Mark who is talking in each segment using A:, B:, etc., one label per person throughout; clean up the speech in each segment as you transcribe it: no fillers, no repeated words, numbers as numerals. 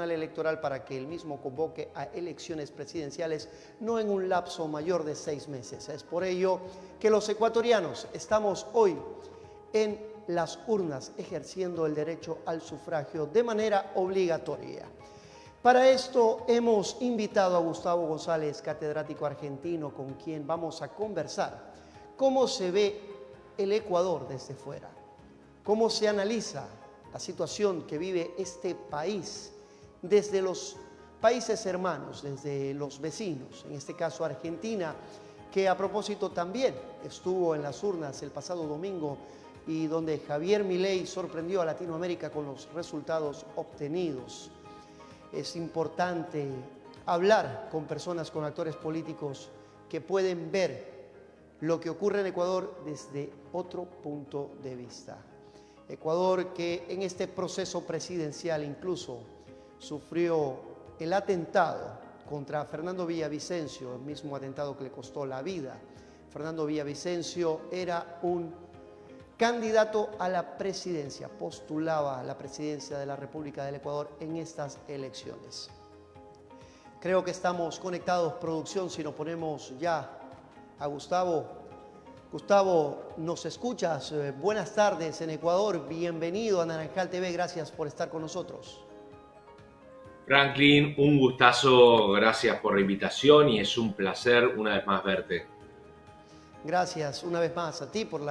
A: Electoral para que el mismo convoque a elecciones presidenciales no en un lapso mayor de 6 meses. Es por ello que los ecuatorianos estamos hoy en las urnas ejerciendo el derecho al sufragio de manera obligatoria. Para esto hemos invitado a Gustavo González, catedrático argentino, con quien vamos a conversar cómo se ve el Ecuador desde fuera, cómo se analiza la situación que vive este país desde los países hermanos, desde los vecinos, en este caso Argentina, que a propósito también estuvo en las urnas el pasado domingo y donde Javier Milei sorprendió a Latinoamérica con los resultados obtenidos. Es importante hablar con personas, con actores políticos que pueden ver lo que ocurre en Ecuador desde otro punto de vista. Ecuador que en este proceso presidencial incluso sufrió el atentado contra Fernando Villavicencio, el mismo atentado que le costó la vida. Fernando Villavicencio era un candidato a la presidencia, postulaba a la presidencia de la República del Ecuador en estas elecciones. Creo que estamos conectados, producción, si nos ponemos ya a Gustavo. Gustavo, ¿nos escuchas? Buenas tardes en Ecuador, bienvenido a Naranjal TV, gracias por estar con nosotros.
B: Franklin, un gustazo, gracias por la invitación y es un placer una vez más verte.
A: Gracias una vez más a ti por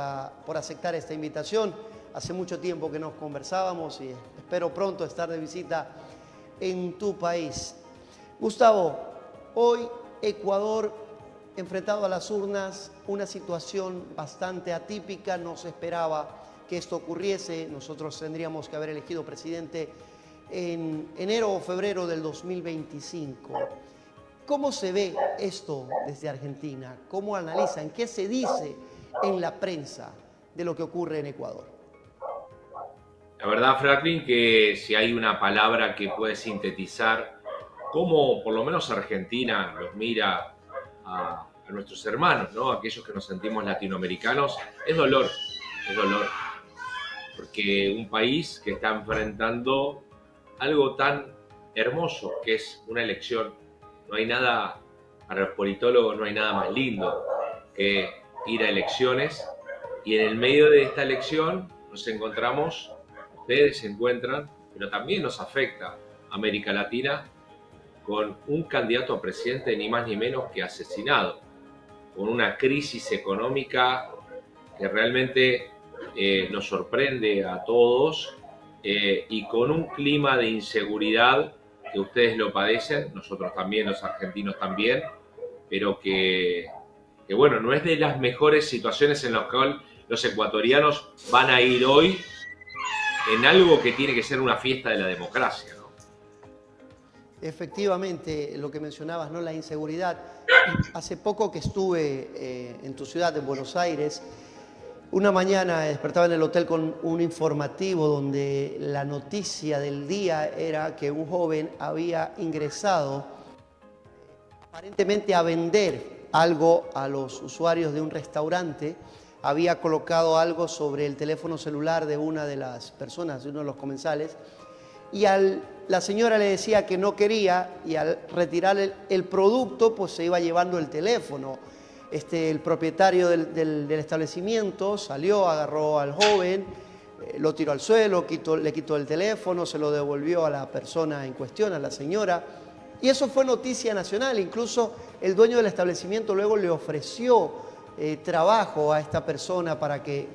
A: aceptar esta invitación. Hace mucho tiempo que nos conversábamos y espero pronto estar de visita en tu país. Gustavo, hoy Ecuador enfrentado a las urnas, una situación bastante atípica, no se esperaba que esto ocurriese. Nosotros tendríamos que haber elegido presidente en enero o febrero del 2025. ¿Cómo se ve esto desde Argentina? ¿Cómo analizan? ¿Qué se dice en la prensa de lo que ocurre en Ecuador?
B: La verdad, Franklin, que si hay una palabra que puede sintetizar cómo por lo menos Argentina los mira a nuestros hermanos, ¿no? Aquellos que nos sentimos latinoamericanos, es dolor, es dolor. Porque un país que está enfrentando algo tan hermoso que es una elección. No hay nada, para los politólogos no hay nada más lindo que ir a elecciones y en el medio de esta elección nos encontramos, ustedes se encuentran, pero también nos afecta América Latina con un candidato a presidente ni más ni menos que asesinado, con una crisis económica que realmente nos sorprende a todos y con un clima de inseguridad que ustedes lo padecen, nosotros también, los argentinos también, pero que bueno, no es de las mejores situaciones en las cuales los ecuatorianos van a ir hoy en algo que tiene que ser una fiesta de la democracia, ¿no?
A: Efectivamente, lo que mencionabas, ¿no? La inseguridad. Hace poco que estuve en tu ciudad, en Buenos Aires, una mañana despertaba en el hotel con un informativo donde la noticia del día era que un joven había ingresado aparentemente a vender algo a los usuarios de un restaurante, había colocado algo sobre el teléfono celular de una de las personas, de uno de los comensales, y la señora le decía que no quería y al retirar el producto pues se iba llevando el teléfono. El propietario del establecimiento salió, agarró al joven, lo tiró al suelo, le quitó el teléfono, se lo devolvió a la persona en cuestión, a la señora. Y eso fue noticia nacional. Incluso el dueño del establecimiento luego le ofreció trabajo a esta persona para que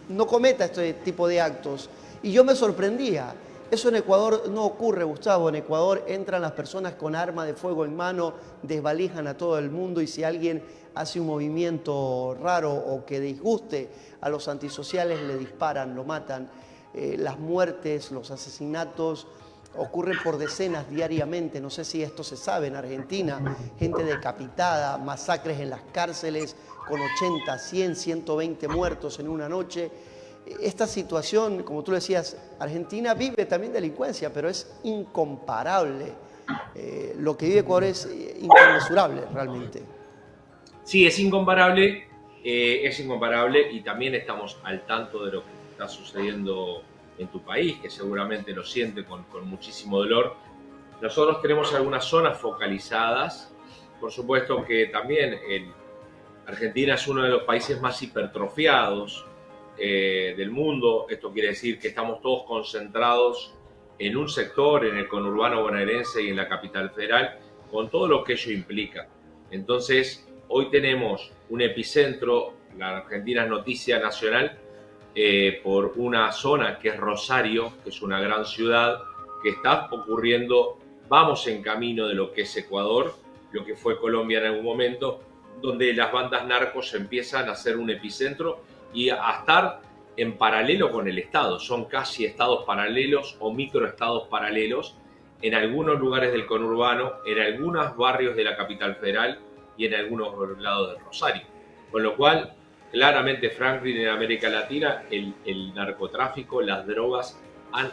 A: no cometa este tipo de actos. Y yo me sorprendía. Eso en Ecuador no ocurre, Gustavo. En Ecuador entran las personas con arma de fuego en mano, desvalijan a todo el mundo y si alguien hace un movimiento raro o que disguste a los antisociales, le disparan, lo matan. Las muertes, los asesinatos ocurren por decenas diariamente. No sé si esto se sabe en Argentina. Gente decapitada, masacres en las cárceles con 80, 100, 120 muertos en una noche. Esta situación, como tú decías, Argentina vive también delincuencia, pero es incomparable. Lo que vive Ecuador es inconmensurable realmente.
B: Sí, es incomparable y también estamos al tanto de lo que está sucediendo en tu país, que seguramente lo siente con muchísimo dolor. nosotros tenemos algunas zonas focalizadas. Por supuesto que también Argentina es uno de los países más hipertrofiados del mundo. Esto quiere decir que estamos todos concentrados en un sector, en el conurbano bonaerense y en la capital federal, con todo lo que ello implica. Entonces, hoy tenemos un epicentro, la Argentina es noticia nacional, por una zona que es Rosario, que es una gran ciudad, que está ocurriendo, vamos en camino de lo que es Ecuador, lo que fue Colombia en algún momento, donde las bandas narcos empiezan a ser un epicentro y a estar en paralelo con el Estado. Son casi estados paralelos o microestados paralelos en algunos lugares del conurbano, en algunos barrios de la capital federal y en algunos lados de Rosario. Con lo cual, claramente, Franklin, en América Latina, el narcotráfico, las drogas han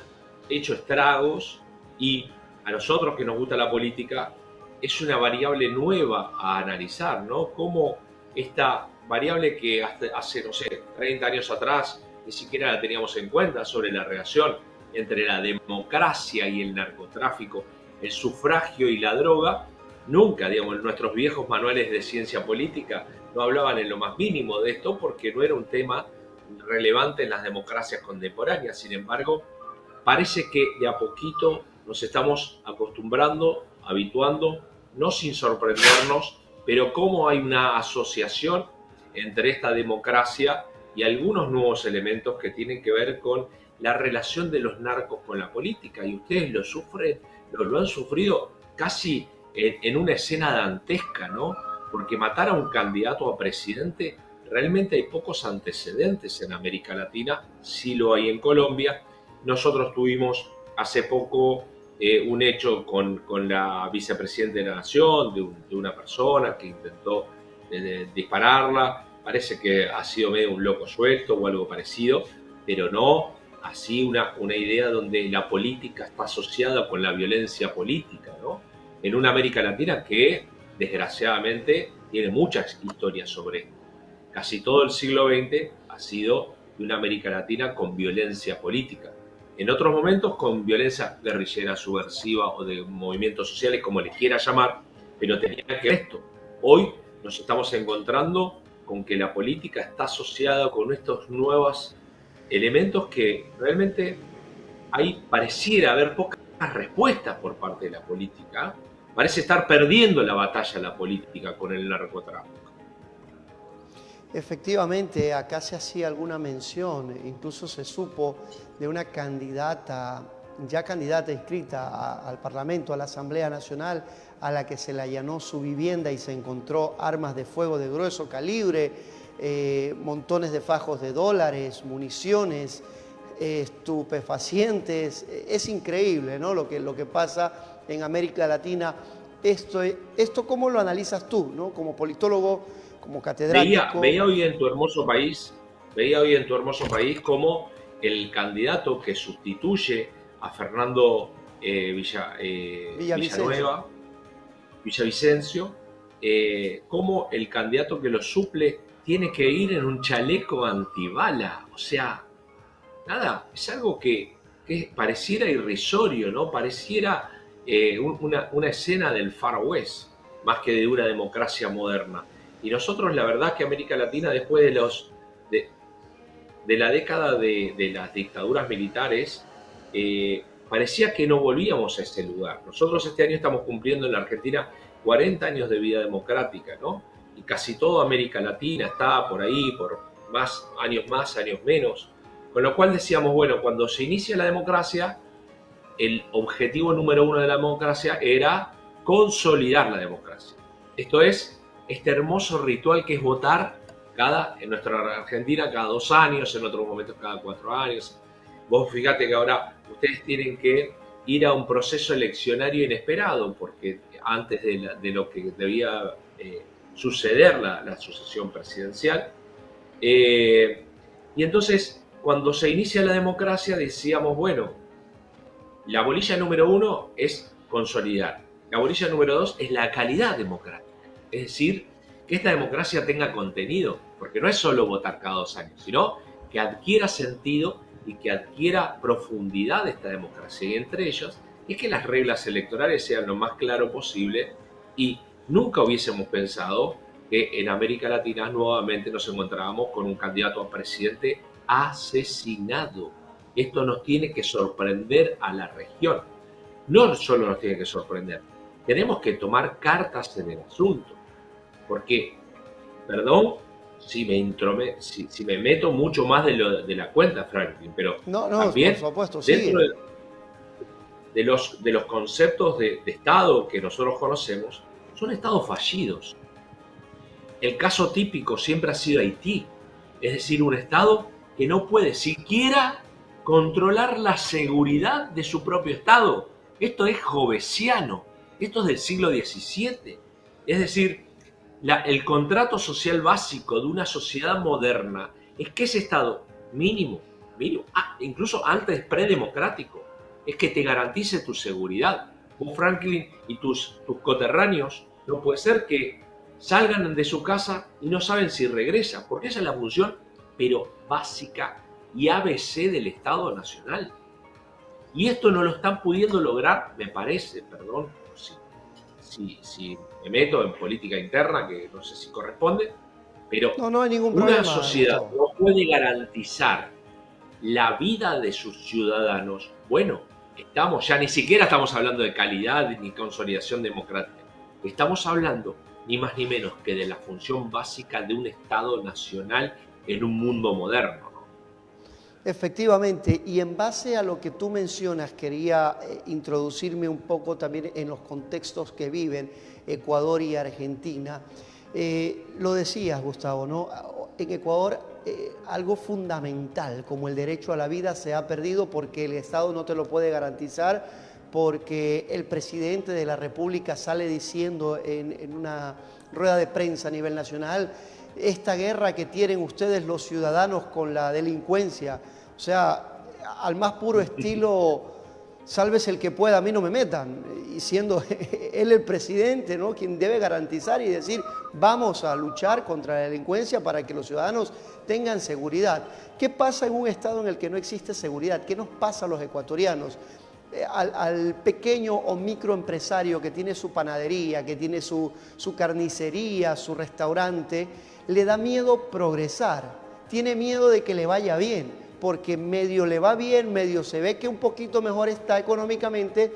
B: hecho estragos, y a nosotros que nos gusta la política es una variable nueva a analizar, ¿no? Cómo esta variable que hace, no sé, 30 años atrás ni siquiera la teníamos en cuenta, sobre la relación entre la democracia y el narcotráfico, el sufragio y la droga, nunca, digamos, nuestros viejos manuales de ciencia política no hablaban en lo más mínimo de esto, porque no era un tema relevante en las democracias contemporáneas. Sin embargo, parece que de a poquito nos estamos acostumbrando, habituando, no sin sorprendernos, pero cómo hay una asociación entre esta democracia y algunos nuevos elementos que tienen que ver con la relación de los narcos con la política. Y ustedes lo sufren, lo han sufrido casi en una escena dantesca, ¿no? Porque matar a un candidato a presidente, realmente hay pocos antecedentes en América Latina, sí lo hay en Colombia. Nosotros tuvimos hace poco un hecho con la vicepresidenta de la Nación, de una persona que intentó dispararla. Parece que ha sido medio un loco suelto o algo parecido, pero no así una idea donde la política está asociada con la violencia política, ¿no? En una América Latina que, desgraciadamente, tiene muchas historias sobre esto. Casi todo el siglo XX ha sido de una América Latina con violencia política. En otros momentos con violencia guerrillera, subversiva o de movimientos sociales, como les quiera llamar, pero tenía que ver esto. Hoy nos estamos encontrando con que la política está asociada con estos nuevos elementos que realmente pareciera haber pocas respuestas por parte de la política. Parece estar perdiendo la batalla la política con el narcotráfico.
A: Efectivamente, acá se hacía alguna mención, incluso se supo de una candidata, ya candidata inscrita al Parlamento, a la Asamblea Nacional, a la que se le allanó su vivienda y se encontró armas de fuego de grueso calibre, montones de fajos de dólares, municiones, estupefacientes. Es increíble, ¿no? Lo que pasa en América Latina. Esto ¿cómo lo analizas tú, ¿no? Como politólogo, como catedrático?
B: Veía hoy en tu hermoso país cómo el candidato que sustituye a Fernando Villavicencio, cómo el candidato que lo suple tiene que ir en un chaleco antibala. O sea, nada, es algo que pareciera irrisorio, ¿no? Pareciera una escena del Far West, más que de una democracia moderna. Y nosotros, la verdad, que América Latina, después de la década de las dictaduras militares, parecía que no volvíamos a ese lugar. Nosotros este año estamos cumpliendo en la Argentina 40 años de vida democrática, ¿no? Y casi toda América Latina está por ahí, por más, años menos. Con lo cual decíamos, bueno, cuando se inicia la democracia, el objetivo número uno de la democracia era consolidar la democracia. Esto es, este hermoso ritual que es votar en nuestra Argentina cada 2 años, en otros momentos cada 4 años. Vos fíjate que ahora ustedes tienen que ir a un proceso eleccionario inesperado, porque antes de lo que debía suceder la sucesión presidencial. Y entonces, cuando se inicia la democracia, decíamos, bueno, la bolilla número 1 es consolidar. La bolilla número 2 es la calidad democrática. Es decir, que esta democracia tenga contenido, porque no es solo votar cada 2 años, sino que adquiera sentido y que adquiera profundidad esta democracia. Y entre ellos es que las reglas electorales sean lo más claro posible, y nunca hubiésemos pensado que en América Latina nuevamente nos encontrábamos con un candidato a presidente asesinado. Esto nos tiene que sorprender a la región. No solo nos tiene que sorprender, tenemos que tomar cartas en el asunto, porque, perdón si me meto mucho más de la cuenta, Franklin, pero
A: No, no, por
B: también
A: supuesto,
B: dentro
A: sigue.
B: de los conceptos de Estado que nosotros conocemos, son estados fallidos. El caso típico siempre ha sido Haití, es decir, un Estado que no puede siquiera controlar la seguridad de su propio Estado. Esto es jovesiano, esto es del siglo XVII. Es decir, el contrato social básico de una sociedad moderna es que ese Estado mínimo, incluso antes predemocrático, es que te garantice tu seguridad. Vos, Franklin, y tus coterráneos, no puede ser que salgan de su casa y no saben si regresan, porque esa es la función, pero básica y ABC del Estado Nacional. Y esto no lo están pudiendo lograr, me parece, perdón si me meto en política interna, que no sé si corresponde, pero
A: No, no hay ningún
B: una
A: problema,
B: sociedad
A: Gustavo.
B: no puede garantizar la vida de sus ciudadanos. Bueno, ya ni siquiera estamos hablando de calidad ni consolidación democrática. Estamos hablando ni más ni menos que de la función básica de un Estado nacional en un mundo moderno, ¿no?
A: Efectivamente, y en base a lo que tú mencionas, quería introducirme un poco también en los contextos que viven Ecuador y Argentina. Lo decías, Gustavo, ¿no? En Ecuador algo fundamental como el derecho a la vida se ha perdido porque el Estado no te lo puede garantizar, porque el presidente de la República sale diciendo en una rueda de prensa a nivel nacional, esta guerra que tienen ustedes los ciudadanos con la delincuencia, o sea, al más puro estilo, sálvese el que pueda, a mí no me metan, y siendo él el presidente, ¿no?, quien debe garantizar y decir, vamos a luchar contra la delincuencia para que los ciudadanos tengan seguridad. ¿Qué pasa en un estado en el que no existe seguridad? ¿Qué nos pasa a los ecuatorianos? Al pequeño o microempresario que tiene su panadería, que tiene su carnicería, su restaurante, le da miedo progresar, tiene miedo de que le vaya bien, porque medio le va bien, medio se ve que un poquito mejor está económicamente,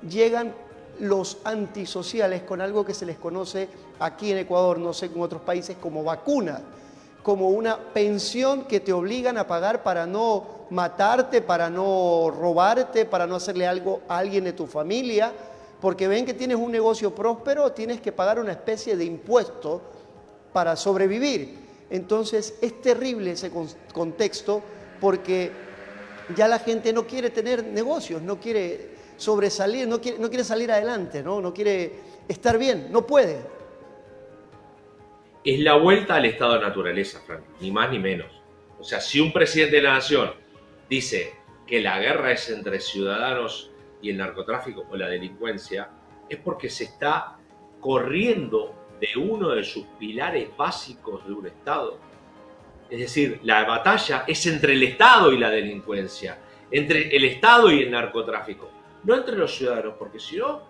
A: llegan los antisociales con algo que se les conoce aquí en Ecuador, no sé en otros países, como vacuna, como una pensión que te obligan a pagar para no matarte, para no robarte, para no hacerle algo a alguien de tu familia, porque ven que tienes un negocio próspero, tienes que pagar una especie de impuesto para sobrevivir. Entonces es terrible ese contexto porque ya la gente no quiere tener negocios, no quiere sobresalir, no quiere salir adelante, no quiere estar bien, no puede.
B: Es la vuelta al estado de naturaleza, Frank, ni más ni menos. O sea, si un presidente de la nación dice que la guerra es entre ciudadanos y el narcotráfico o la delincuencia, es porque se está corriendo de uno de sus pilares básicos de un Estado. Es decir, la batalla es entre el Estado y la delincuencia, entre el Estado y el narcotráfico, no entre los ciudadanos, porque si no,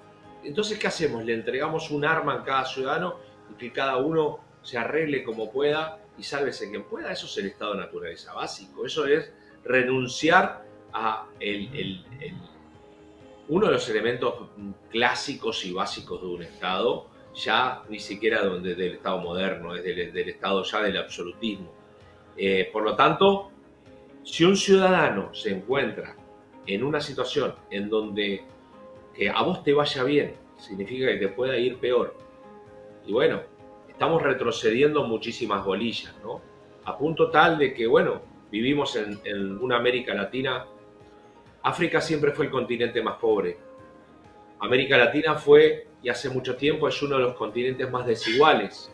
B: entonces ¿qué hacemos? Le entregamos un arma a cada ciudadano y que cada uno se arregle como pueda y sálvese quien pueda. Eso es el estado de naturaleza básico. Eso es renunciar a uno de los elementos clásicos y básicos de un Estado, ya ni siquiera del Estado moderno, es del Estado ya del absolutismo. Por lo tanto, si un ciudadano se encuentra en una situación en donde que a vos te vaya bien, significa que te pueda ir peor. Y bueno, estamos retrocediendo muchísimas bolillas, ¿no? A punto tal de que, bueno, vivimos en una América Latina. África siempre fue el continente más pobre. América Latina fue, y hace mucho tiempo, es uno de los continentes más desiguales.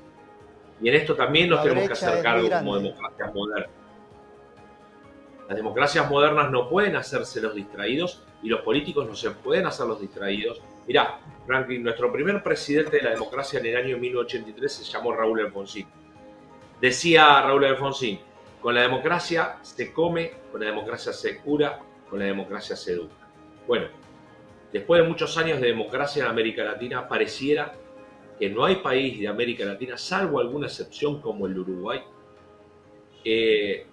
B: Y en esto también nos
A: La
B: tenemos que
A: brecha
B: hacer
A: es muy
B: cargo como
A: grande.
B: democracias modernas. Las democracias modernas no pueden hacerse los distraídos y los políticos no se pueden hacer los distraídos. Mirá, Franklin, nuestro primer presidente de la democracia en el año 1983 se llamó Raúl Alfonsín. Decía Raúl Alfonsín, con la democracia se come, con la democracia se cura, con la democracia se educa. Bueno, después de muchos años de democracia en América Latina, pareciera que no hay país de América Latina, salvo alguna excepción como el Uruguay, que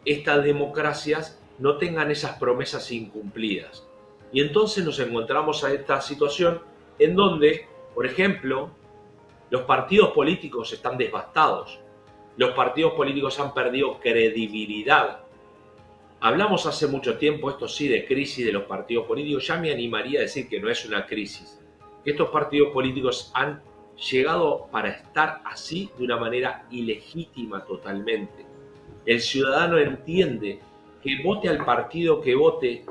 B: estas democracias no tengan esas promesas incumplidas. Y entonces nos encontramos a esta situación en donde, por ejemplo, los partidos políticos están devastados. Los partidos políticos han perdido credibilidad. Hablamos hace mucho tiempo, esto sí, de crisis de los partidos políticos. Ya me animaría a decir que no es una crisis. Estos partidos políticos han llegado para estar así de una manera ilegítima totalmente. El ciudadano entiende que vote al partido que vote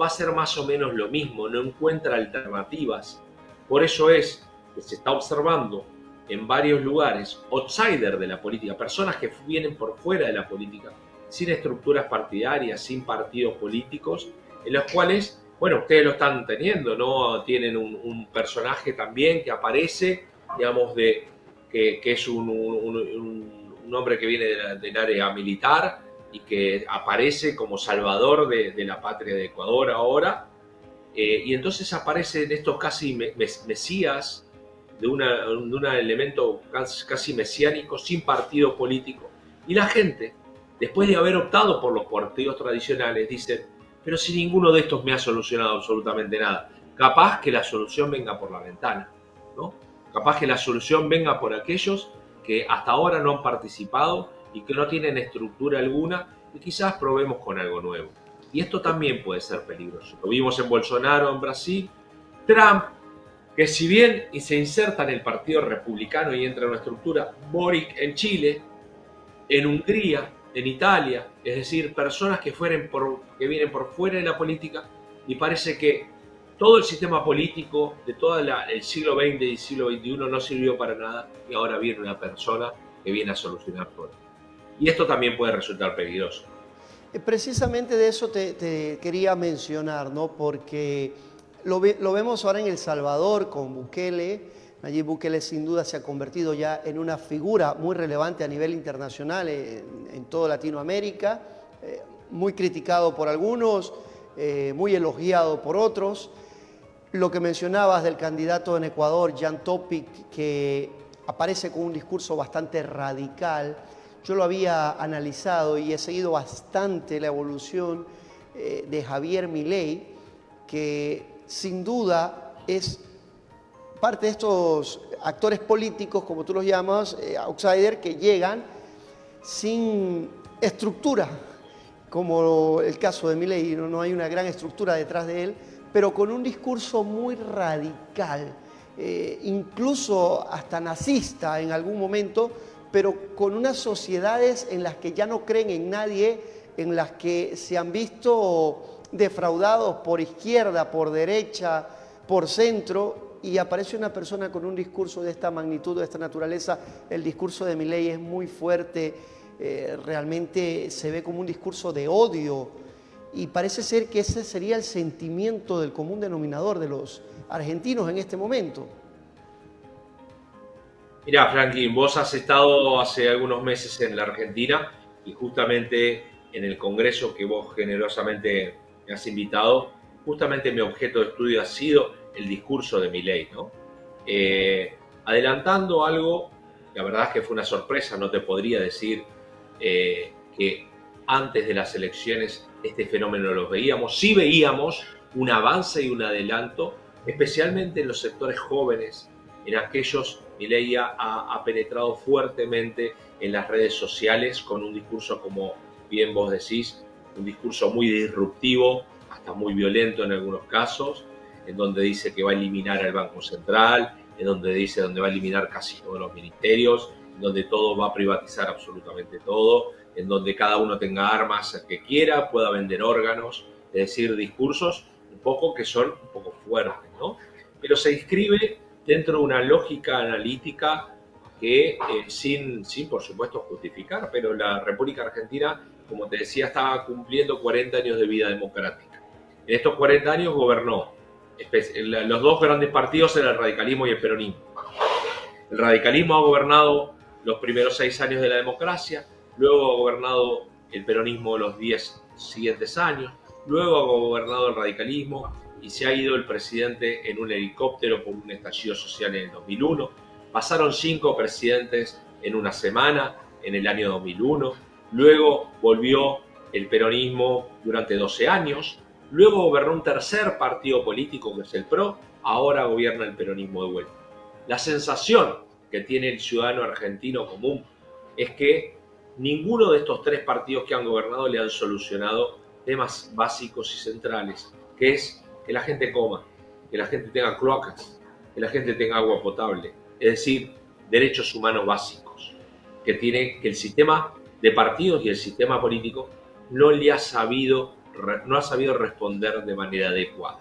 B: va a ser más o menos lo mismo, no encuentra alternativas. Por eso es que se está observando en varios lugares outsiders de la política, personas que vienen por fuera de la política, sin estructuras partidarias, sin partidos políticos, en los cuales, bueno, ustedes lo están teniendo, ¿no? Tienen un personaje también que aparece, digamos, que es un hombre que viene del área militar y que aparece como salvador de la patria de Ecuador ahora, y entonces aparecen estos casi mesías de un elemento casi mesiánico, sin partido político, y la gente, después de haber optado por los partidos tradicionales, dice: pero si ninguno de estos me ha solucionado absolutamente nada, capaz que la solución venga por la ventana, ¿no? Capaz que la solución venga por aquellos que hasta ahora no han participado y que no tienen estructura alguna, y quizás probemos con algo nuevo. Y esto también puede ser peligroso. Lo vimos en Bolsonaro en Brasil, Trump, que si bien se inserta en el partido republicano y entra en una estructura, Boric en Chile, en Hungría, en Italia, es decir, personas que vienen por fuera de la política, y parece que todo el sistema político de todo el siglo XX y siglo XXI no sirvió para nada, y ahora viene una persona que viene a solucionar todo. Y esto también puede resultar peligroso.
A: Precisamente de eso te quería mencionar, ¿no? Porque lo vemos ahora en El Salvador con Bukele. Nayib Bukele sin duda se ha convertido ya en una figura muy relevante a nivel internacional en toda Latinoamérica, muy criticado por algunos, muy elogiado por otros. Lo que mencionabas del candidato en Ecuador, Jan Topic, que aparece con un discurso bastante radical. Yo lo había analizado y he seguido bastante la evolución de Javier Milei, que sin duda es parte de estos actores políticos, como tú los llamas, outsiders, que llegan sin estructura, como el caso de Milei. No hay una gran estructura detrás de él, pero con un discurso muy radical, incluso hasta nazista en algún momento, pero con unas sociedades en las que ya no creen en nadie, en las que se han visto defraudados por izquierda, por derecha, por centro, y aparece una persona con un discurso de esta magnitud, de esta naturaleza. El discurso de Milei es muy fuerte, realmente se ve como un discurso de odio, y parece ser que ese sería el sentimiento del común denominador de los argentinos en este momento.
B: Mirá, Franklin, vos has estado hace algunos meses en la Argentina, y justamente en el congreso que vos generosamente me has invitado, justamente mi objeto de estudio ha sido el discurso de Milei, ¿no? Adelantando algo, la verdad es que fue una sorpresa, no te podría decir que antes de las elecciones este fenómeno lo veíamos. Sí veíamos un avance y un adelanto, especialmente en los sectores jóvenes, en aquellos. Milei ha penetrado fuertemente en las redes sociales con un discurso, como bien vos decís, un discurso muy disruptivo, hasta muy violento en algunos casos, en donde dice que va a eliminar al Banco Central, en donde dice donde va a eliminar casi todos los ministerios, en donde todo va a privatizar absolutamente todo, en donde cada uno tenga armas que quiera, pueda vender órganos, es decir, discursos un poco que son un poco fuertes, ¿no? Pero se inscribe dentro de una lógica analítica que, sin por supuesto justificar, pero la República Argentina, como te decía, estaba cumpliendo 40 años de vida democrática. En estos 40 años gobernó, los dos grandes partidos eran el radicalismo y el peronismo. El radicalismo ha gobernado los primeros 6 años de la democracia, luego ha gobernado el peronismo los 10 siguientes años, luego ha gobernado el radicalismo, y se ha ido el presidente en un helicóptero por un estallido social en el 2001. Pasaron 5 presidentes en una semana en el año 2001. Luego volvió el peronismo durante 12 años. Luego gobernó un tercer partido político que es el PRO. Ahora gobierna el peronismo de vuelta. La sensación que tiene el ciudadano argentino común es que ninguno de estos 3 partidos que han gobernado le han solucionado temas básicos y centrales, que es que la gente coma, que la gente tenga cloacas, que la gente tenga agua potable, es decir, derechos humanos básicos, que el sistema de partidos y el sistema político no ha sabido responder de manera adecuada.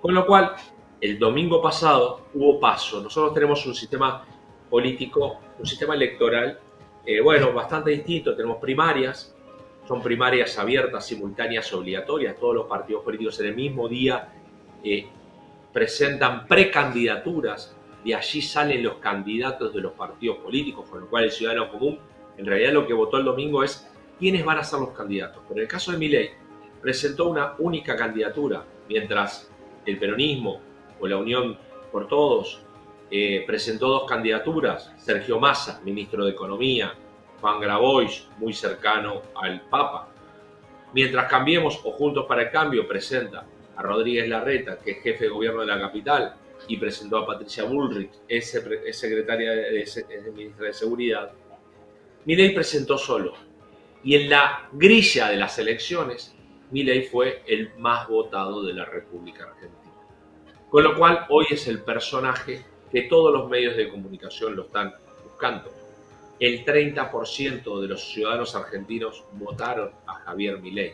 B: Con lo cual, el domingo pasado hubo paso. Nosotros tenemos un sistema político, un sistema electoral, bastante distinto. Tenemos primarias, son primarias abiertas, simultáneas, obligatorias. Todos los partidos políticos en el mismo día presentan precandidaturas. De allí salen los candidatos de los partidos políticos, con lo cual el ciudadano común, en realidad lo que votó el domingo es quiénes van a ser los candidatos. Pero en el caso de Milei, presentó una única candidatura, mientras el peronismo o la Unión por Todos presentó 2 candidaturas. Sergio Massa, ministro de Economía, Juan Grabois, muy cercano al Papa. Mientras Cambiemos o Juntos para el Cambio presenta a Rodríguez Larreta, que es jefe de gobierno de la capital, y presentó a Patricia Bullrich, es secretaria es ministra de Seguridad. Milei presentó solo. Y en la grilla de las elecciones, Milei fue el más votado de la República Argentina. Con lo cual, hoy es el personaje que todos los medios de comunicación lo están buscando. El 30% de los ciudadanos argentinos votaron a Javier Milei.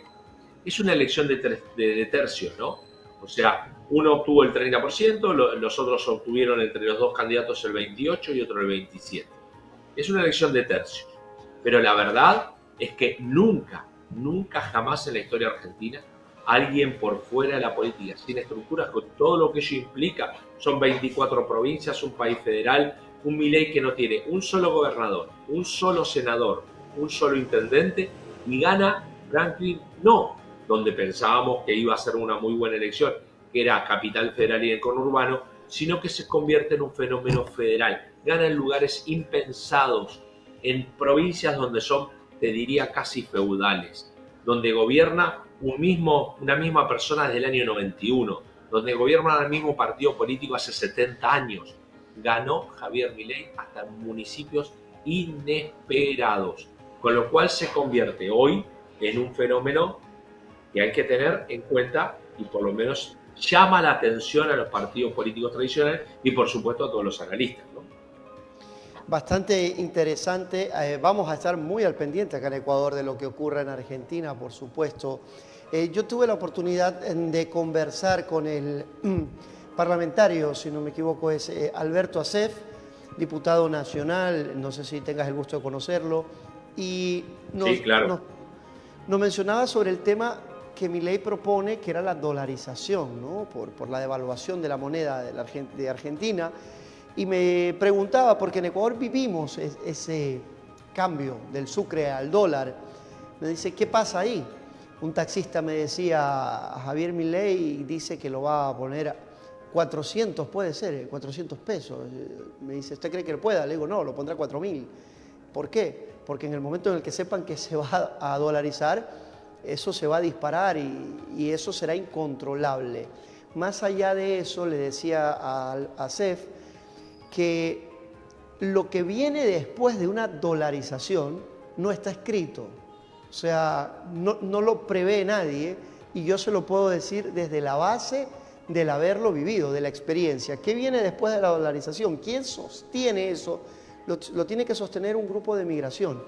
B: Es una elección de tercios, ¿no? O sea, uno obtuvo el 30%, los otros obtuvieron entre los 2 candidatos el 28% y otro el 27%. Es una elección de tercios. Pero la verdad es que nunca jamás en la historia argentina alguien por fuera de la política, sin estructuras, con todo lo que ello implica, son 24 provincias, un país federal, un Milei que no tiene un solo gobernador, un solo senador, un solo intendente, y gana Franklin, no donde pensábamos que iba a ser una muy buena elección, que era capital federal y el conurbano, sino que se convierte en un fenómeno federal. Gana en lugares impensados, en provincias donde son, te diría, casi feudales, donde gobierna una misma persona desde el año 91, donde gobierna el mismo partido político hace 70 años. Ganó Javier Milei hasta en municipios inesperados, con lo cual se convierte hoy en un fenómeno que hay que tener en cuenta y por lo menos llama la atención a los partidos políticos tradicionales y por supuesto a todos los analistas, ¿no?
A: Bastante interesante. Vamos a estar muy al pendiente acá en Ecuador de lo que ocurra en Argentina, por supuesto. Yo tuve la oportunidad de conversar con el parlamentario, si no me equivoco, es Alberto Asef, diputado nacional, no sé si tengas el gusto de conocerlo, y
B: sí, claro.
A: nos mencionaba sobre el tema que Milei propone, que era la dolarización, ¿no? por la devaluación de la moneda de Argentina. Y me preguntaba, porque en Ecuador vivimos ese cambio del sucre al dólar, me dice, ¿qué pasa ahí? Un taxista me decía, Javier Milei dice que lo va a poner a 400, puede ser, 400 pesos. Me dice, ¿usted cree que lo pueda? Le digo, no, lo pondrá a 4.000. ¿Por qué? Porque en el momento en el que sepan que se va a dolarizar, eso se va a disparar y eso será incontrolable. Más allá de eso, le decía a CEF que lo que viene después de una dolarización no está escrito. O sea, no lo prevé nadie y yo se lo puedo decir desde la base del haberlo vivido, de la experiencia. ¿Qué viene después de la dolarización? ¿Quién sostiene eso? Lo tiene que sostener un grupo de migración.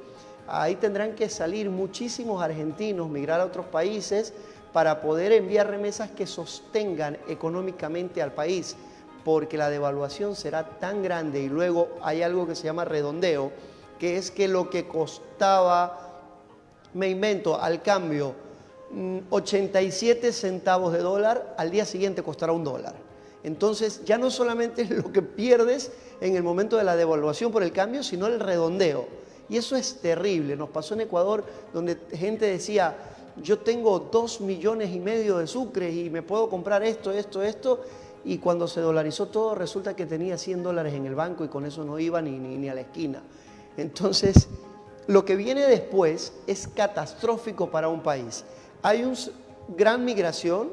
A: Ahí tendrán que salir muchísimos argentinos, migrar a otros países para poder enviar remesas que sostengan económicamente al país, porque la devaluación será tan grande y luego hay algo que se llama redondeo, que es que lo que costaba, me invento, al cambio 87 centavos de dólar, al día siguiente costará $1. Entonces ya no solamente es lo que pierdes en el momento de la devaluación por el cambio, sino el redondeo. Y eso es terrible. Nos pasó en Ecuador, donde gente decía, yo tengo 2,5 millones de sucres y me puedo comprar esto, y cuando se dolarizó todo resulta que tenía $100 en el banco y con eso no iba ni a la esquina. Entonces, lo que viene después es catastrófico para un país. Hay una gran migración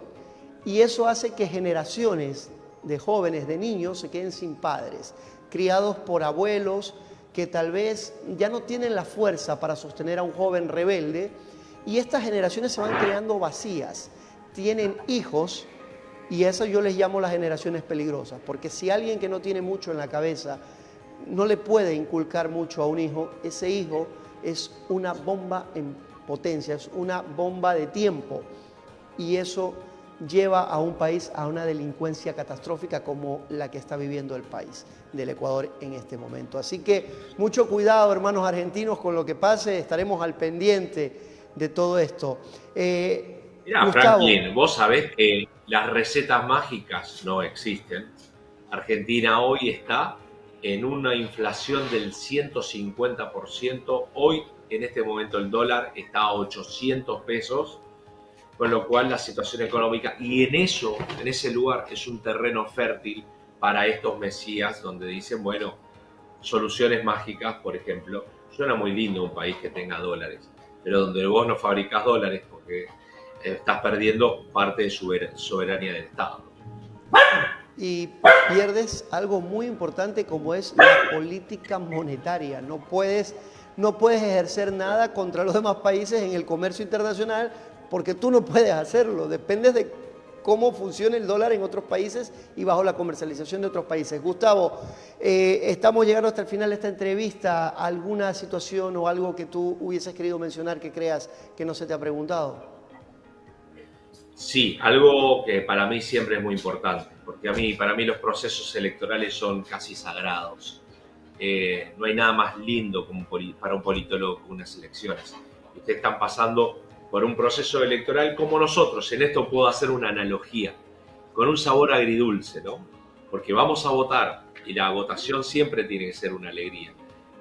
A: y eso hace que generaciones de jóvenes, de niños, se queden sin padres, criados por abuelos que tal vez ya no tienen la fuerza para sostener a un joven rebelde, y estas generaciones se van creando vacías, tienen hijos, y a eso yo les llamo las generaciones peligrosas, porque si alguien que no tiene mucho en la cabeza no le puede inculcar mucho a un hijo, ese hijo es una bomba en potencia, es una bomba de tiempo, y eso lleva a un país a una delincuencia catastrófica como la que está viviendo el país del Ecuador en este momento. Así que mucho cuidado, hermanos argentinos, con lo que pase, estaremos al pendiente de todo esto.
B: Mira,
A: Gustavo,
B: Franklin, vos sabés que las recetas mágicas no existen. Argentina hoy está en una inflación del 150%. Hoy, en este momento, el dólar está a 800 pesos. Con lo cual la situación económica, y en ese lugar es un terreno fértil para estos mesías donde dicen, bueno, soluciones mágicas, por ejemplo. Suena muy lindo un país que tenga dólares, pero donde vos no fabricás dólares porque estás perdiendo parte de soberanía del Estado.
A: y pierdes algo muy importante como es la política monetaria. No puedes ejercer nada contra los demás países en el comercio internacional porque tú no puedes hacerlo. Dependes de cómo funciona el dólar en otros países y bajo la comercialización de otros países. Gustavo, estamos llegando hasta el final de esta entrevista. ¿Alguna situación o algo que tú hubieses querido mencionar que creas que no se te ha preguntado?
B: Sí, algo que para mí siempre es muy importante, porque para mí los procesos electorales son casi sagrados. No hay nada más lindo para un politólogo que unas elecciones. Ustedes están pasando por un proceso electoral como nosotros. En esto puedo hacer una analogía, con un sabor agridulce, ¿no? Porque vamos a votar y la votación siempre tiene que ser una alegría.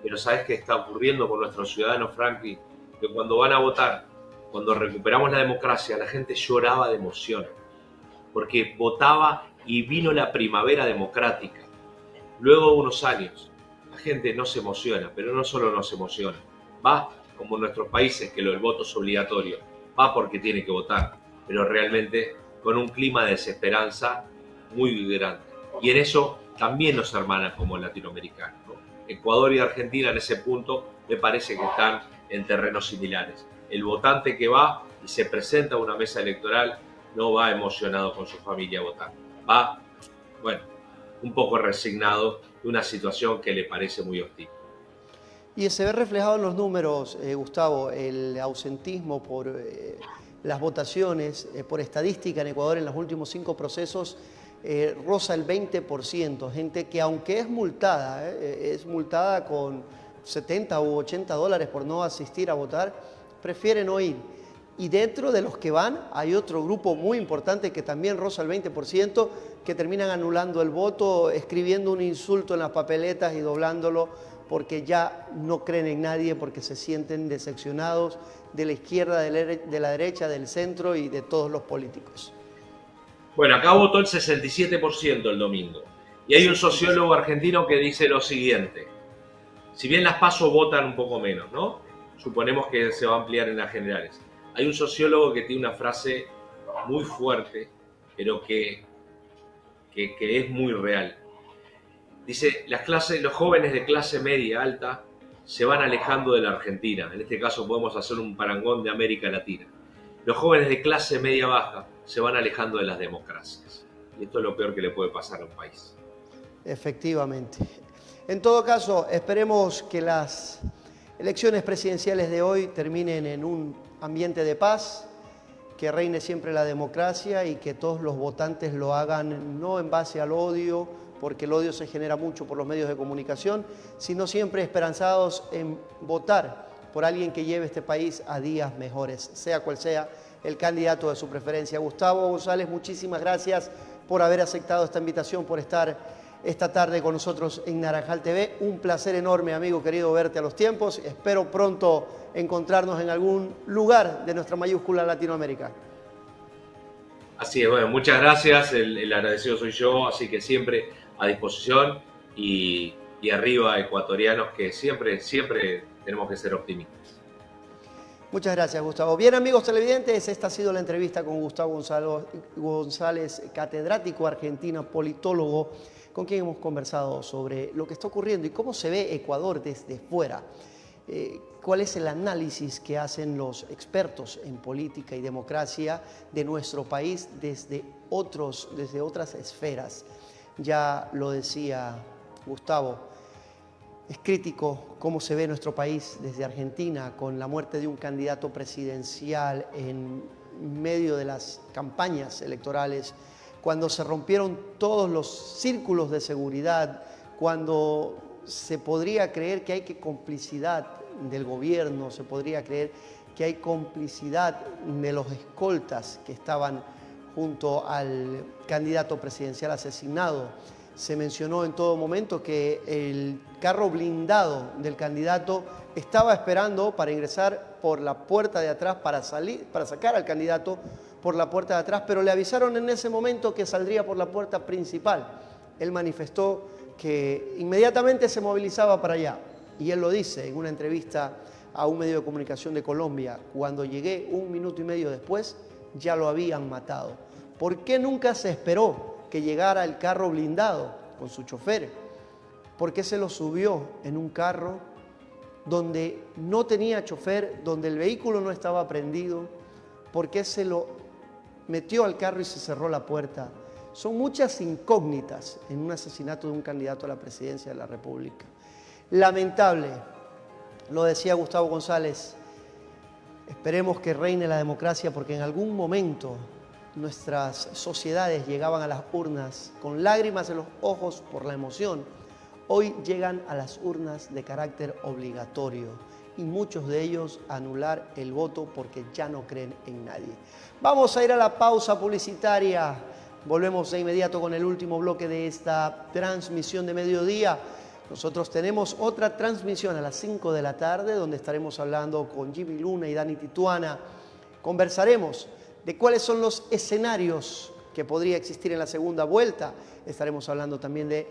B: Pero ¿sabes qué está ocurriendo con nuestros ciudadanos, Franklin? Que cuando van a votar, cuando recuperamos la democracia, la gente lloraba de emoción, porque votaba y vino la primavera democrática. Luego de unos años, la gente no se emociona, pero no solo no se emociona, va como en nuestros países que el voto es obligatorio, va porque tiene que votar, pero realmente con un clima de desesperanza muy grande. Y en eso también nos hermanan como latinoamericanos, ¿no? Ecuador y Argentina en ese punto me parece que están en terrenos similares. El votante que va y se presenta a una mesa electoral no va emocionado con su familia a votar, va, bueno, un poco resignado de una situación que le parece muy hostil.
A: Y se ve reflejado en los números, Gustavo, el ausentismo por las votaciones, por estadística en Ecuador en los últimos 5 procesos, roza el 20%. Gente que aunque es multada con $70 u $80 por no asistir a votar, prefieren no ir. Y dentro de los que van hay otro grupo muy importante que también roza el 20%, que terminan anulando el voto, escribiendo un insulto en las papeletas y doblándolo porque ya no creen en nadie, porque se sienten decepcionados de la izquierda, de la derecha, del centro y de todos los políticos.
B: Bueno, acá votó el 67% el domingo. Y hay un sociólogo argentino que dice lo siguiente. Si bien las PASO votan un poco menos, ¿no? Suponemos que se va a ampliar en las generales. Hay un sociólogo que tiene una frase muy fuerte, pero que es muy real. Dice, los jóvenes de clase media alta se van alejando de la Argentina. En este caso podemos hacer un parangón de América Latina. Los jóvenes de clase media baja se van alejando de las democracias. Y esto es lo peor que le puede pasar a un país.
A: Efectivamente. En todo caso, esperemos que las elecciones presidenciales de hoy terminen en un ambiente de paz, que reine siempre la democracia y que todos los votantes lo hagan no en base al odio, porque el odio se genera mucho por los medios de comunicación, sino siempre esperanzados en votar por alguien que lleve este país a días mejores, sea cual sea el candidato de su preferencia. Gustavo González, muchísimas gracias por haber aceptado esta invitación, por estar esta tarde con nosotros en Naranjal TV. Un placer enorme, amigo querido, verte a los tiempos. Espero pronto encontrarnos en algún lugar de nuestra mayúscula Latinoamérica.
B: Así es, bueno, muchas gracias, el agradecido soy yo, así que siempre a disposición y arriba ecuatorianos, que siempre tenemos que ser optimistas.
A: Muchas gracias, Gustavo. Bien, amigos televidentes, esta ha sido la entrevista con Gustavo González, catedrático argentino, politólogo, con quien hemos conversado sobre lo que está ocurriendo y cómo se ve Ecuador desde fuera. ¿Cuál es el análisis que hacen los expertos en política y democracia de nuestro país desde otras esferas? Ya lo decía Gustavo, es crítico cómo se ve nuestro país desde Argentina con la muerte de un candidato presidencial en medio de las campañas electorales, cuando se rompieron todos los círculos de seguridad, cuando se podría creer que hay complicidad del gobierno, se podría creer que hay complicidad de los escoltas que estaban junto al candidato presidencial asesinado. Se mencionó en todo momento que el carro blindado del candidato estaba esperando para ingresar por la puerta de atrás, para sacar al candidato por la puerta de atrás, pero le avisaron en ese momento que saldría por la puerta principal. Él manifestó que inmediatamente se movilizaba para allá. Y él lo dice en una entrevista a un medio de comunicación de Colombia: cuando llegué 1 minuto y medio después, ya lo habían matado. ¿Por qué nunca se esperó que llegara el carro blindado con su chofer? ¿Por qué se lo subió en un carro donde no tenía chofer, donde el vehículo no estaba prendido? ¿Por qué se lo metió al carro y se cerró la puerta? Son muchas incógnitas en un asesinato de un candidato a la presidencia de la República. Lamentable, lo decía Gustavo González, esperemos que reine la democracia, porque en algún momento nuestras sociedades llegaban a las urnas con lágrimas en los ojos por la emoción. Hoy llegan a las urnas de carácter obligatorio y muchos de ellos a anular el voto porque ya no creen en nadie. Vamos a ir a la pausa publicitaria. Volvemos de inmediato con el último bloque de esta transmisión de mediodía. Nosotros tenemos otra transmisión a las 5 de la tarde donde estaremos hablando con Jimmy Luna y Dani Tituana. Conversaremos de cuáles son los escenarios que podría existir en la segunda vuelta. Estaremos hablando también de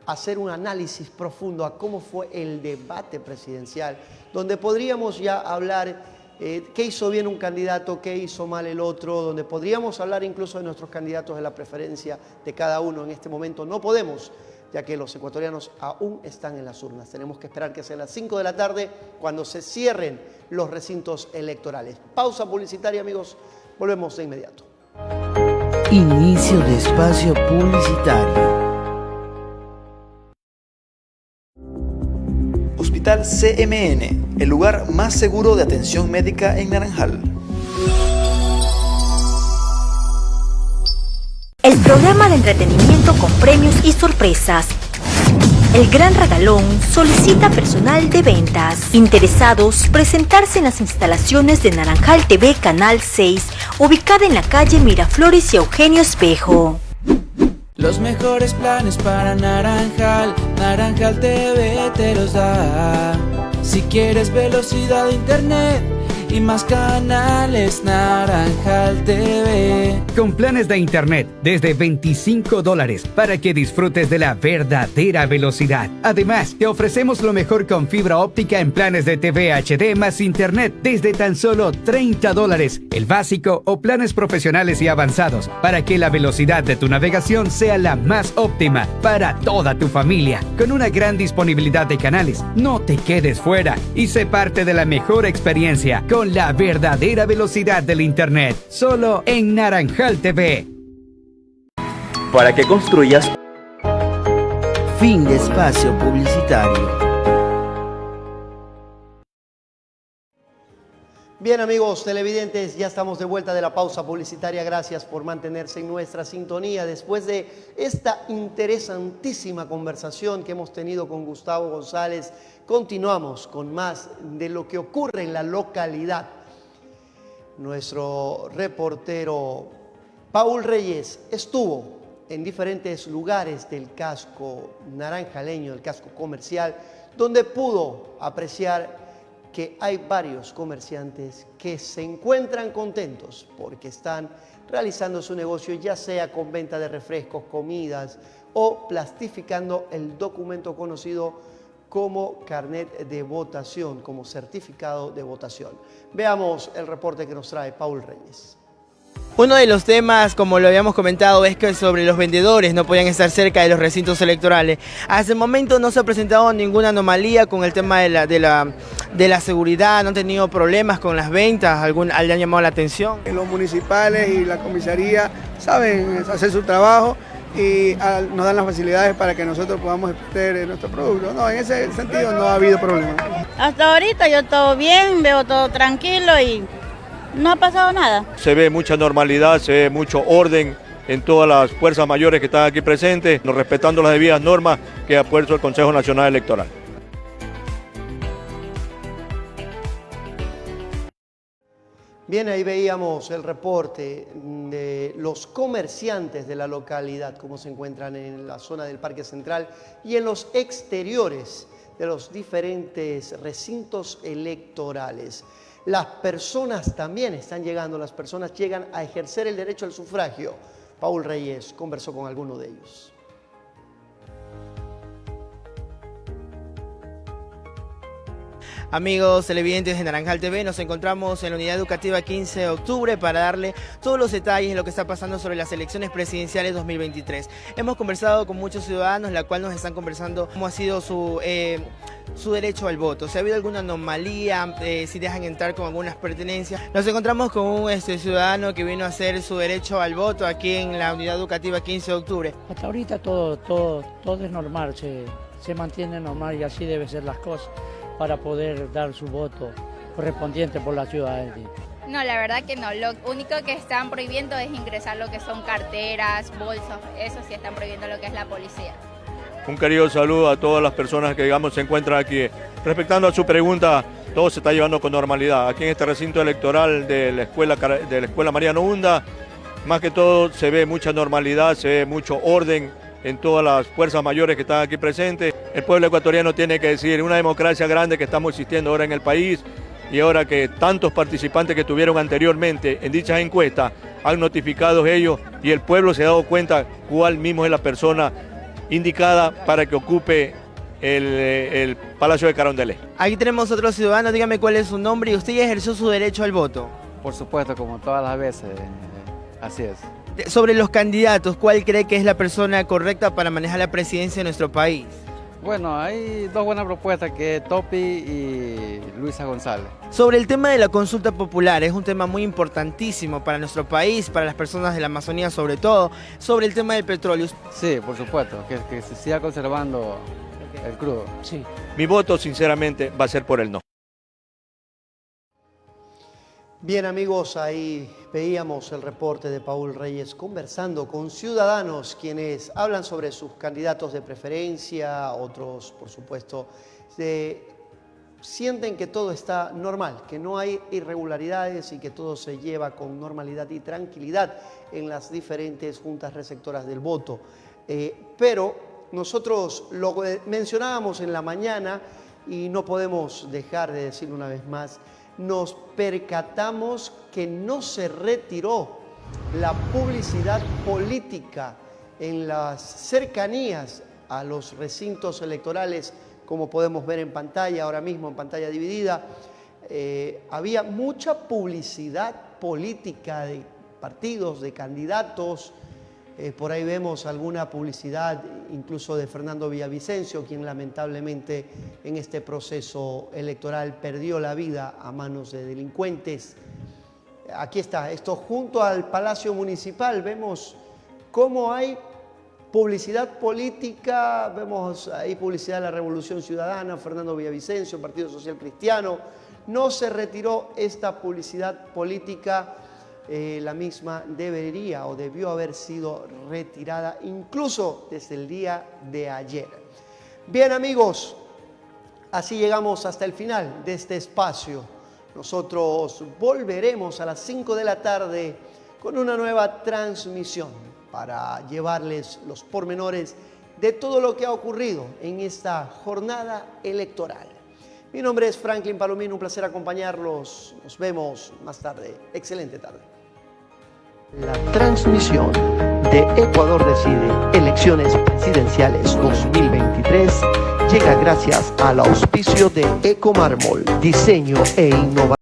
A: hacer un análisis profundo a cómo fue el debate presidencial, donde podríamos ya hablar qué hizo bien un candidato, qué hizo mal el otro, donde podríamos hablar incluso de nuestros candidatos, de la preferencia de cada uno. En este momento no podemos, ya que los ecuatorianos aún están en las urnas. Tenemos que esperar que sea las 5 de la tarde cuando se cierren los recintos electorales. Pausa publicitaria, amigos. Volvemos de inmediato.
C: Inicio de espacio publicitario. Hospital CMN, el lugar más seguro de atención médica en Naranjal.
D: El programa de entretenimiento con premios y sorpresas. El Gran Regalón solicita personal de ventas. Interesados, presentarse en las instalaciones de Naranjal TV Canal 6, ubicada en la calle Miraflores y Eugenio Espejo.
E: Los mejores planes para Naranjal, Naranjal TV te los da. Si quieres velocidad de internet y más canales, Naranjal TV.
F: Con planes de internet desde $25 para que disfrutes de la verdadera velocidad. Además, te ofrecemos lo mejor con fibra óptica en planes de TV HD más internet desde tan solo $30, el básico o planes profesionales y avanzados, para que la velocidad de tu navegación sea la más óptima para toda tu familia. Con una gran disponibilidad de canales, no te quedes fuera y sé parte de la mejor experiencia con la verdadera velocidad del internet, solo en Naranjal TV.
C: Para que construyas. Fin de espacio publicitario.
A: Bien, amigos televidentes, ya estamos de vuelta de la pausa publicitaria. Gracias por mantenerse en nuestra sintonía después de esta interesantísima conversación que hemos tenido con Gustavo González. Continuamos con más de lo que ocurre en la localidad. Nuestro reportero Paul Reyes estuvo en diferentes lugares del casco naranjaleño, el casco comercial, donde pudo apreciar que hay varios comerciantes que se encuentran contentos porque están realizando su negocio, ya sea con venta de refrescos, comidas o plastificando el documento conocido como carnet de votación, como certificado de votación. Veamos el reporte que nos trae Paul Reyes.
G: Uno de los temas, como lo habíamos comentado, es que sobre los vendedores no podían estar cerca de los recintos electorales. Hasta el momento no se ha presentado ninguna anomalía con el tema de la seguridad, no han tenido problemas con las ventas, le han llamado la atención.
H: Los municipales y la comisaría saben hacer su trabajo y nos dan las facilidades para que nosotros podamos exportar nuestro producto. No, en ese sentido no ha habido problema.
I: Hasta ahorita yo todo bien, veo todo tranquilo y no ha pasado nada.
J: Se ve mucha normalidad, se ve mucho orden en todas las fuerzas mayores que están aquí presentes, respetando las debidas normas que ha puesto el Consejo Nacional Electoral.
A: Bien, ahí veíamos el reporte de los comerciantes de la localidad, cómo se encuentran en la zona del Parque Central y en los exteriores de los diferentes recintos electorales. Las personas también están llegando, las personas llegan a ejercer el derecho al sufragio. Paul Reyes conversó con alguno de ellos.
G: Amigos televidentes de Naranjal TV, nos encontramos en la unidad educativa 15 de octubre para darle todos los detalles de lo que está pasando sobre las elecciones presidenciales 2023. Hemos conversado con muchos ciudadanos, la cual nos están conversando cómo ha sido su derecho al voto. Si ha habido alguna anomalía, si dejan entrar con algunas pertenencias. Nos encontramos con un ciudadano que vino a hacer su derecho al voto aquí en la unidad educativa 15 de octubre.
K: Hasta ahorita todo es normal, se mantiene normal y así deben ser las cosas para poder dar su voto correspondiente por la ciudadanía.
L: No, la verdad que no. Lo único que están prohibiendo es ingresar lo que son carteras, bolsos. Eso sí están prohibiendo lo que es la policía.
J: Un querido saludo a todas las personas que digamos se encuentran aquí. Respectando a su pregunta, todo se está llevando con normalidad. Aquí en este recinto electoral de la escuela Mariano Hunda, más que todo se ve mucha normalidad, se ve mucho orden en todas las fuerzas mayores que están aquí presentes. El pueblo ecuatoriano tiene que decir, una democracia grande que estamos existiendo ahora en el país y ahora que tantos participantes que tuvieron anteriormente en dichas encuestas han notificado ellos y el pueblo se ha dado cuenta cuál mismo es la persona indicada para que ocupe el Palacio de Carondelet.
G: Aquí tenemos otro ciudadano, dígame cuál es su nombre y usted ya ejerció su derecho al voto.
M: Por supuesto, como todas las veces, así es.
G: Sobre los candidatos, ¿cuál cree que es la persona correcta para manejar la presidencia de nuestro país?
M: Bueno, hay dos buenas propuestas, que Topi y Luisa González.
G: Sobre el tema de la consulta popular, es un tema muy importantísimo para nuestro país, para las personas de la Amazonía sobre todo, sobre el tema del petróleo.
M: Sí, por supuesto, que se siga conservando el crudo.
K: Sí.
J: Mi voto, sinceramente, va a ser por el no.
A: Bien, amigos, ahí veíamos el reporte de Paul Reyes conversando con ciudadanos quienes hablan sobre sus candidatos de preferencia, otros, por supuesto, sienten que todo está normal, que no hay irregularidades y que todo se lleva con normalidad y tranquilidad en las diferentes juntas receptoras del voto. Pero nosotros lo mencionábamos en la mañana y no podemos dejar de decirlo una vez más. Nos percatamos que no se retiró la publicidad política en las cercanías a los recintos electorales, como podemos ver en pantalla, ahora mismo en pantalla dividida. Había mucha publicidad política de partidos, de candidatos. Por ahí vemos alguna publicidad incluso de Fernando Villavicencio, quien lamentablemente en este proceso electoral perdió la vida a manos de delincuentes. Aquí está, esto junto al Palacio Municipal, vemos cómo hay publicidad política, vemos ahí publicidad de la Revolución Ciudadana, Fernando Villavicencio, Partido Social Cristiano. No se retiró esta publicidad política. La misma debería o debió haber sido retirada incluso desde el día de ayer. Bien, amigos, así llegamos hasta el final de este espacio. Nosotros volveremos a las 5 de la tarde con una nueva transmisión. para llevarles los pormenores de todo lo que ha ocurrido en esta jornada electoral. Mi nombre es Franklin Palomino, un placer acompañarlos. Nos vemos más tarde. Excelente tarde. La transmisión de Ecuador Decide, Elecciones Presidenciales 2023, llega gracias al auspicio de Ecomármol, diseño e innovación.